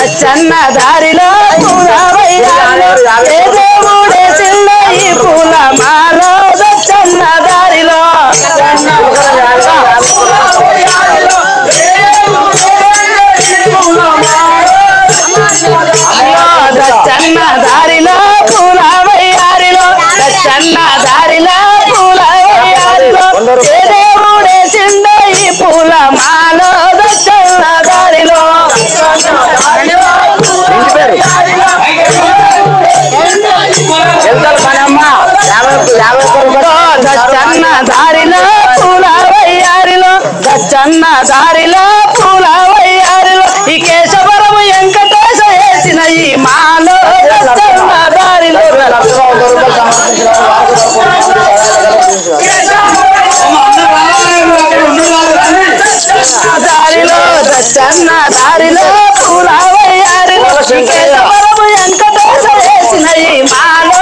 దచ్చన్న దారిలో పూల వయ్యారిలో ఏ దేవుడే చిన్న ఈ పూల మాల దచ్చన్న దారిలో దచ్చన్న దారిలో పూల వయ్యారిలో దచ్చన్న దారిలో పూల వయ్యారిలో ఏ దేవుడే చిన్న ఈ పూల మాల దచ్చన్న దారిలో దచ్చన్న దారిలో పూల వయ్యారిలో దచ్చన్న దారిలో పూల వయ్యారిలో ఈ కేశవరం వెంకటేశ వేసిన ఈ మాలో దచ్చన్న దారిలో దారిలో దచ్చన్న దారిలో పూల వయ్యారిలో ఈ కేశవరం వెంకటేశ వేసిన ఈ మాలో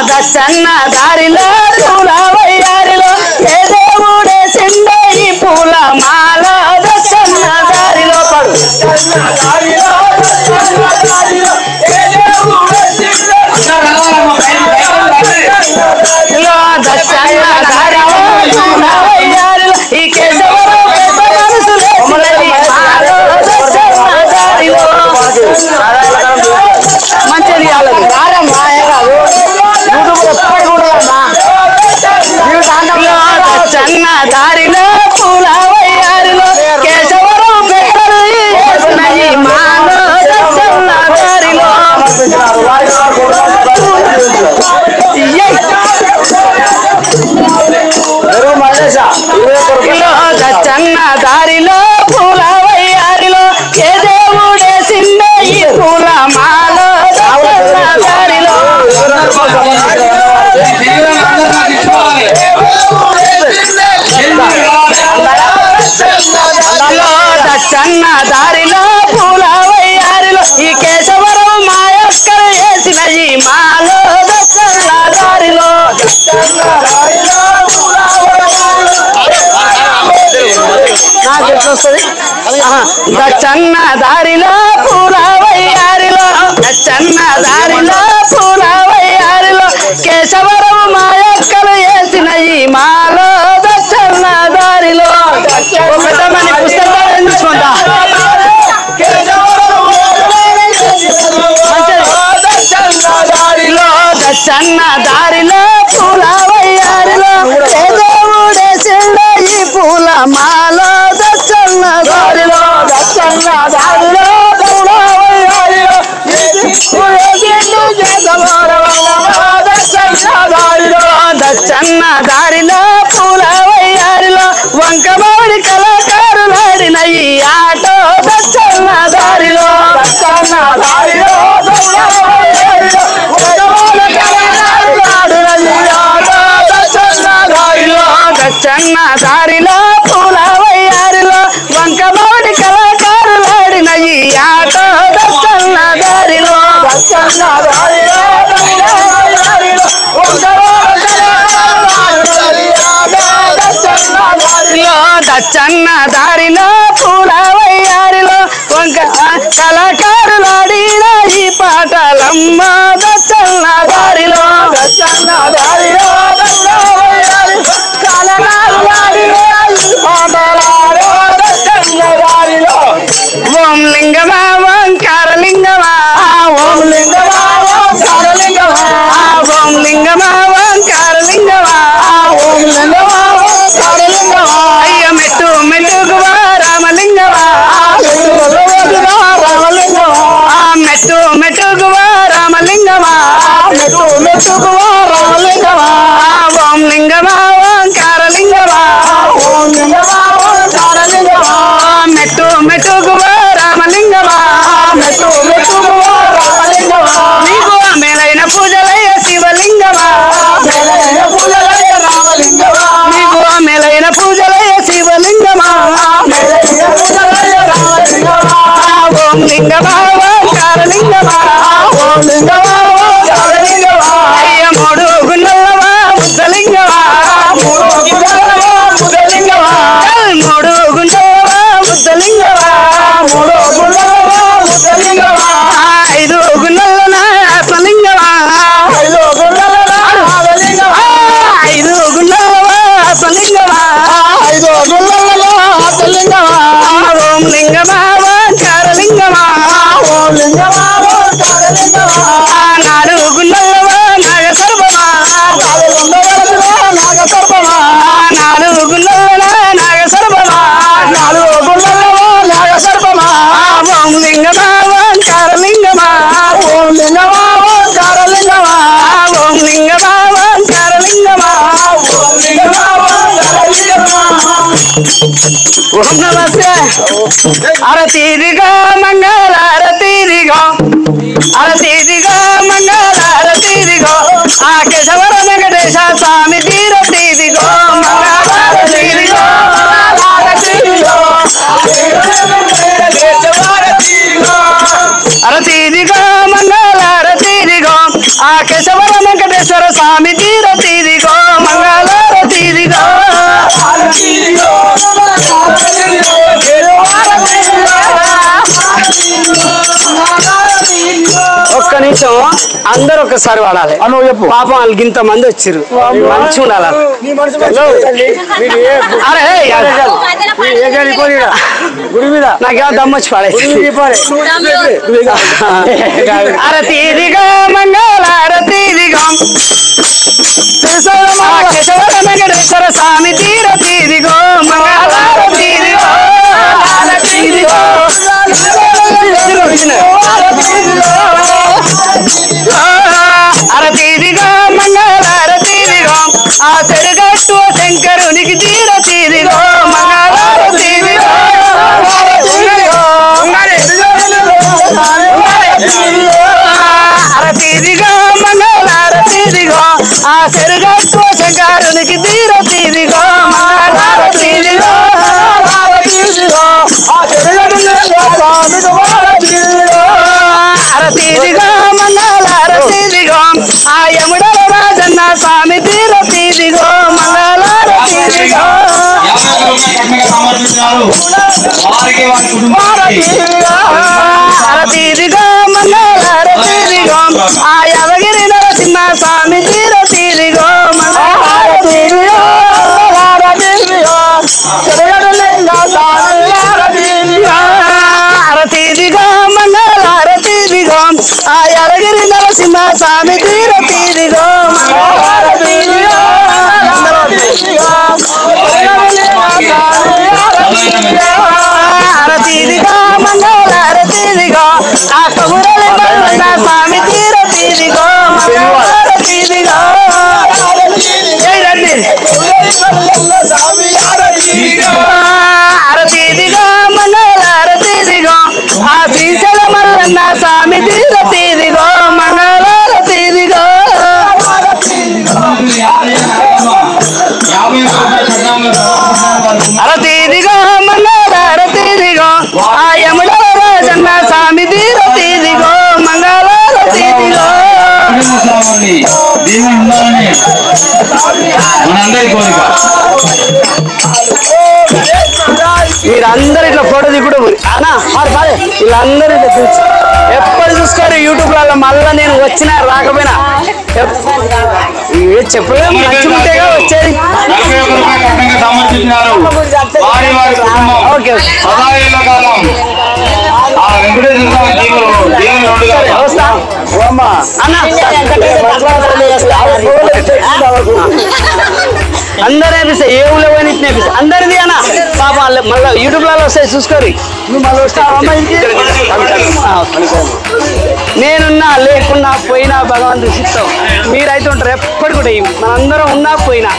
దచ్చన్న దారిలో పూల వయ్యారిలో ఏ దేవుడే సిండ ఈ పూల మాల దచ్చన్న దారిలో పడు దచ్చన్న దారిలో పూల వయ్యారిలో ఈ కేశవరం మంచిది దచ్చన్న దారిలో పూల వయ్యారిలో కేశవరం పెట్టరు ఈ మాలో దచ్చన్న దారిలో దచ్చన్న దారిలో పూల వయ్యారిలో ఏ దేవుడే సిండ ఈ పూల మాల దచ్చన్న దారిలో దచ్చన్న దారిలో పూల వయ్యారిలో ఈ కేశవరం మాయక్కర వేసిన ఈ మాల దచ్చన్న దారిలో దచ్చన్న దారిలో పూల వయ్యారిలో దచ్చన్న దారిలో పూల వయ్యారిలో కేశవరం మాయక్కలు వేసిన ఈ మాలో దచ్చన్న దారిలో పెద్దమని పుస్తకాలు ఎంచుకుంటా దచ్చన్న దారిలో పూల వయ్యారిలో ఏ దేవుడే సిండ ఈ పూల మాల దచ్చన్న దారిలో దచ్చన్న దారిలో పూల వయ్యారిలో దచ్చన్న దారిలో పూల వయ్యారిలో వంకమాడి కళాకారులాడిన ఈ ఆటో దచ్చన్న దారిలో దచ్చన్న దారిలో దచ్చన్న దారిలో పూల వయ్యారిలో వంకమాడి కళాకారులాడిన ఈ ఆటో దచ్చన్న దారిలో దచ్చన్న దారిలో దచ్చన్న దారిలో పూల వయ్యారిలో వంక కళాకారులాడిన ఈ పాటలమ్మ దచ్చన్న దారిలో దచ్చన్న దారిలో ఓం లింగమా ఓంకార లింగమా ఓం లింగమా ఓంకార లింగమా ఓం లింగమా ఓంకార లింగమా ఓం లింగమా ఓంకార లింగమా అయ్య మెట్టు మెట్టుగువా రామలింగమా మెట్టు మెట్టుగువా రామలింగమా మెట్టు మెట్టుగువా రామలింగమా ఓం లింగమా ఓంకార లింగమా ఓం లింగమా ఓంకార లింగమా మెట్టు మెట్టుగువా రామలింగమా మెట్టు మెట్టుగువా రామలింగమా నీకు మేలైన పూజలయ్య శివలింగమా మేలైన పూజలయ్య రామలింగమా నీకు మేలైన పూజలయ్య శివలింగమా మేలైన పూజలయ్య రామలింగమా ఓం లింగమా ఓంకార లింగమా ఓం లింగమా ఓంకార లింగమా అయ్య మూడు గున్న లింగమా ఓంకార లింగమా ఓం లింగమా ఓంకార లింగమా నాలుగు గుండెల్లో నాగ సర్వమా నాగ సర్వమా నాలుగు గుండెల్లో నాగ సర్వమా నాలుగు గుండెల్లో నాగ సర్వమా ఓం లింగమా ఓంకార లింగమా ఓం లింగమా ఓంకార లింగమా ఓం లింగమా ఓంకార లింగమా ఓం లింగమా ఓంకార లింగమా ఓం నమస్తే అరతిదిగా మంగళ అరతిదిగా అరతిదిగా మంగళ అరతిదిగో ఆ కేశవర వెంకటేశ స్వామి తీరతిదిగో మంగళ అరతిదిగో అరతిదిగో మంగళ అరతిదిగో ఆ కేశవర వెంకటేశ్వర స్వామి తీరతిదిగో మంగళ అరతిదిగో ఒక్క నిమిషం అందరు ఒక్కసారి వాడాలి పాపం వాళ్ళకి ఇంత మంది వచ్చారు మంచి ఉండాలి గుడి మీద నాకేమో దమ్మొచ్చి పాడే అరతీదిగా మంగళ అరతీదిగా వెంకటేశ్వర స్వామి తీరతీదిగో మంగళ అరతీదిగో అరతీదిగా మంగళ అరతీదిగో ఆ చెడుగట్టు శంకరునికి తీరతీదిగో మంగళ అరతీదిగో అరతీదిగా మంగళ అరతీదిగో ఆ చెడుగట్టు శంకరునికి తీరతీదిగో మంగళ అరతీదిగో అరతీదిగో మంగళ అరతీదిగో ఆ యముడల రాజన్న స్వామి తీరతీదిగో మంగళ అరతీదిగో అరతీదిగో మంగళ అరతీదిగో ఆ యవగిరి నరసింహ స్వామి తీరతీదిగో మంగళ అరతీదిగో అరతీదిగో మంగళ అరతీదిగో ఆ యవగిరి నరసింహ స్వామి తీరతీదిగో మంగళ అరతీదిగో అరతీదిగో మంగళ అరతీదిగో ఆ కబురలి మల్ల స్వామి తీరతీదిగో మంగళ అరతీదిగో అరతీదిగో మంగళ అరతీదిగో ఆ శ్రీశైల మల్లన్న స్వామి తీరతీదిగో మంగళ అరతీదిగో అరతీదిగో మంగళ అరతీదిగో ఆ యముడల రాజన్న స్వామి తీరతీదిగో మంగళ అరతీదిగో మీరందరూ ఇట్లా ఫోటో దిగుడు అన్నా వీళ్ళందరూ ఇట్లా చూసి ఎప్పుడు చూసుకోరు యూట్యూబ్ లలో మళ్ళా నేను వచ్చినా రాకపోయినా చెప్పలేము మంచిగా వచ్చేది ఓకే అందరూ నేర్పిస్తాయి ఏ ఊళ్ళో పోయినా నేర్పిస్తాయి అందరిది అన్న పాప మళ్ళీ యూట్యూబ్ లలో వస్తాయి చూసుకోరు నేనున్నా లేకున్నా పోయినా భగవంతుడు చిత్తం మీరైతే ఉంటారు ఎప్పటి కూడా మనందరం ఉన్నా పోయినా